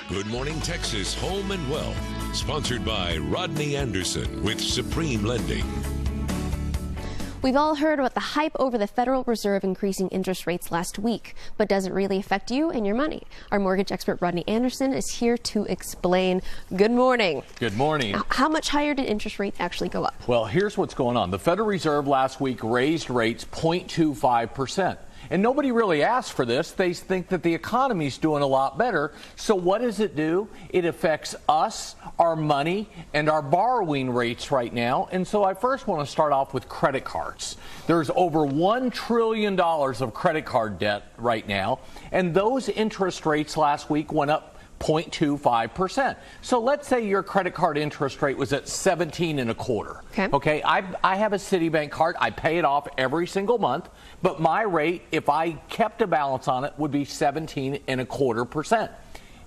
Good Morning Texas Home and Wealth, sponsored by Rodney Anderson with Supreme Lending. We've all heard about the hype over the Federal Reserve increasing interest rates last week, but does it really affect you and your money? Our mortgage expert Rodney Anderson is here to explain. Good morning. Good morning. How much higher did interest rates actually go up? Well, here's what's going on. The Federal Reserve last week raised rates 0.25%. And nobody really asked for this. They think that the economy's doing a lot better. So what does it do? It affects us, our money, and our borrowing rates right now. And so I first want to start off with credit cards. There's over $1 trillion of credit card debt right now. And those interest rates last week went up 0.25%. So let's say your credit card interest rate was at 17.25. Okay. I have a Citibank card. I pay it off every single month, but my rate, if I kept a balance on it, would be 17.25%.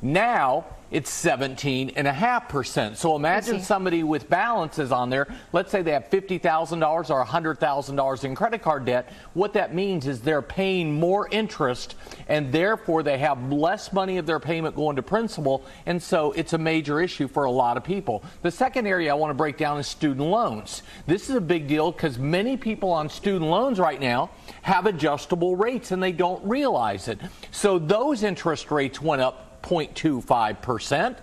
Now it's 17.5%. So imagine somebody with balances on there. Let's say they have $50,000 or $100,000 in credit card debt. What that means is they're paying more interest, and therefore they have less money of their payment going to principal. And so it's a major issue for a lot of people. The second area I want to break down is student loans. This is a big deal because many people on student loans right now have adjustable rates and they don't realize it. So those interest rates went up 0.25%.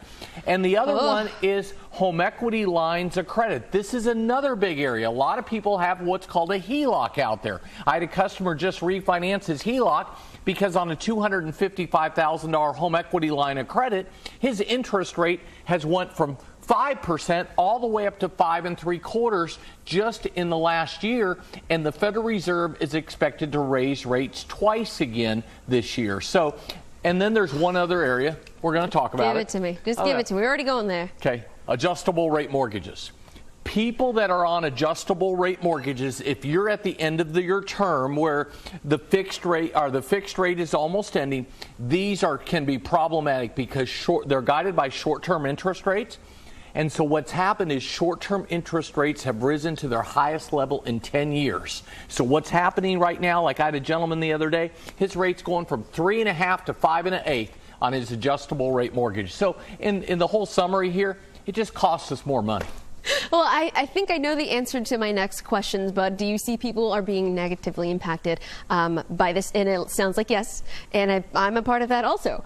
And the other one is home equity lines of credit. This is another big area. A lot of people have what's called a HELOC out there. I had a customer just refinance his HELOC because on a $255,000 home equity line of credit, his interest rate has went from 5% all the way up to 5.75% just in the last year, and the Federal Reserve is expected to raise rates twice again this year. So, and then there's one other area we're going to talk about. Give it to me. Just give it to me. We're already going there. Okay. Adjustable rate mortgages. People that are on adjustable rate mortgages, if you're at the end of your term where the fixed rate is almost ending, these can be problematic because they're guided by short-term interest rates. And so what's happened is short-term interest rates have risen to their highest level in 10 years. So what's happening right now, like I had a gentleman the other day, his rate's going from 3.5 to 5.125 on his adjustable rate mortgage. So in the whole summary here, it just costs us more money. Well, I think I know the answer to my next questions, but do you see people are being negatively impacted by this? And it sounds like yes, and I'm a part of that also.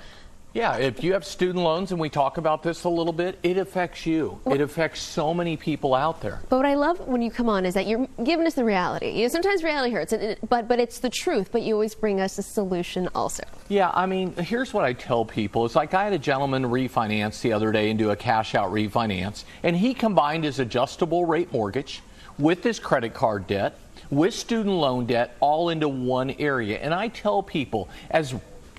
Yeah, if you have student loans, and we talk about this a little bit, it affects you. It affects so many people out there. But what I love when you come on is that you're giving us the reality. You know, sometimes reality hurts, but it's the truth, but you always bring us a solution also. Yeah, I mean, here's what I tell people. It's like I had a gentleman refinance the other day and do a cash-out refinance, and he combined his adjustable rate mortgage with his credit card debt, with student loan debt, all into one area. And I tell people, as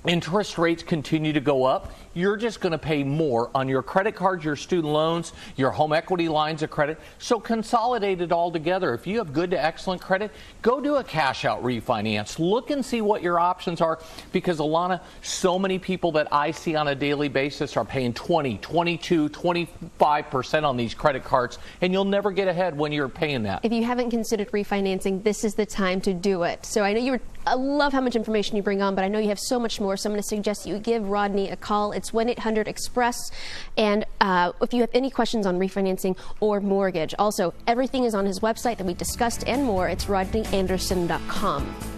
interest rates continue to go up, you're just going to pay more on your credit cards, your student loans, your home equity lines of credit. So consolidate it all together. If you have good to excellent credit, go do a cash out refinance. Look and see what your options are, because Alana, so many people that I see on a daily basis are paying 20, 22, 25% on these credit cards, and you'll never get ahead when you're paying that. If you haven't considered refinancing, this is the time to do it. So I know I love how much information you bring on, but I know you have so much more. So I'm going to suggest you give Rodney a call. It's 1-800-EXPRESS. And if you have any questions on refinancing or mortgage, also everything is on his website that we discussed and more. It's rodneyanderson.com.